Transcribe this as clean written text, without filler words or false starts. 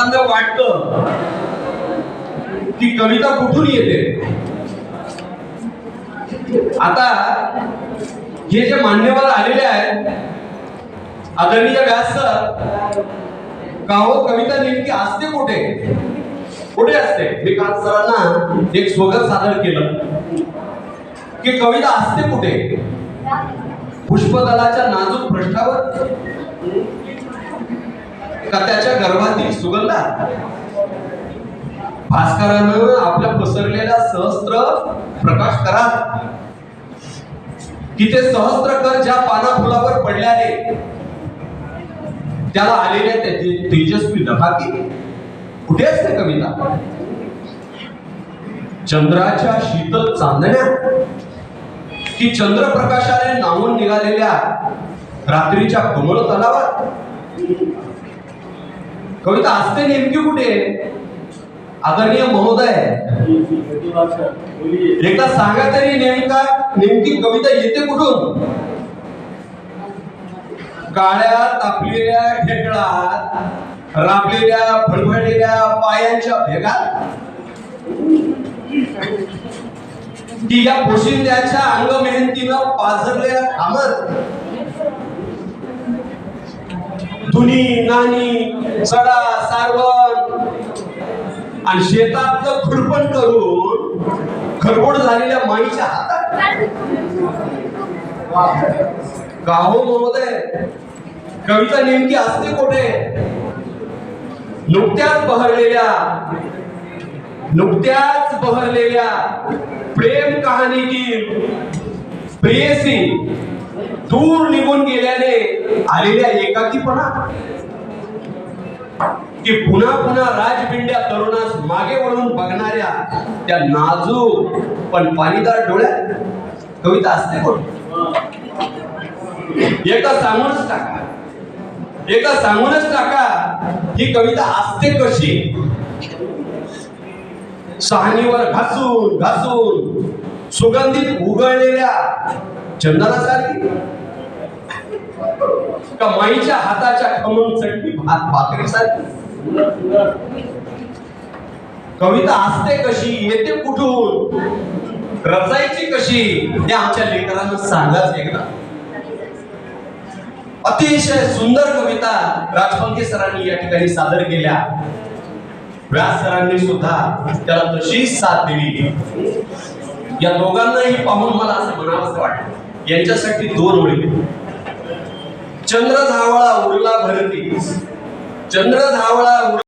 एखाद्या वाटतं की कविता कुठून येते। आता हे जे मान्यवर आलेले आहेत आदरणीय व्यास सर, का हो कविता नेमकी असते कुठे कुठे असते। मी काल सरांना एक स्वगत सादर केलं की कविता असते कुठे, पुष्पदलाच्या नाजूक पृष्ठावर का त्याच्या गर्भातील सुगंधात। भास्करानं आपल्या पसरलेल्या सहस्त्र प्रकाश करात की ते सहस्त्र कर ज्या पाना फुलावर पडल्याने त्याला आलेल्या त्याची तेजस्वी दहाकी कुठे असते कविता। चंद्राच्या शीतल चांदण्यात की चंद्रप्रकाशाने नावून निघालेल्या रात्रीच्या कमळ तलावात कविता असते नेमकी कुठे। आदरणीय महोदय, एकदा सांगा तरी नेमकी कविता येते कुठून। काळ्या तापलेल्या ढेकळात राबलेल्या फळफळलेल्या पायांच्या भेगात की या पोशिंद्याच्या अंग मेहनतीनं पाझरलेल्या खामत धुनी नानी सडा सारवण आणि शेतातलं खुरपण करून खरबोड झालेल्या माईच्या हातात। गाहो महोदय, कविता नेमकी असते कुठे। नुकत्याच बहरलेल्या प्रेम कहाणीतील प्रेयसी दूर निघून गेल्याने आलेल्या एकाकीपणा की पुन्हा पुन्हा राजबिंड्या तरुणास मागे वळून बघणाऱ्या त्या नाजूक पण पाणीदार डोळ्यात कविता असते कुठे। एकदा सांगूनच टाका ही कविता असते कशी। सहानीवर घासून घासून सुगंधित उगळलेल्या चंदनासारखी का माईच्या हाताच्या खमंग चटणी भात भाकरीसारखी। कविता असते कशी, येते कुठून, रचायची कशी, ते आमच्या लेकरांना सांगाच एकदा। अतिशय सुंदर कविता राजपंके सरांनी या ठिकाणी सादर केल्या। व्यास सरांनी सुद्धा त्याला तशीच साथ दिली। या दोघांनाही पाहून मला असं म्हणावंसं वाटतं, यांच्यासाठी दोन ओळी। चंद्र धावळा उरला भरती, चंद्र धावळा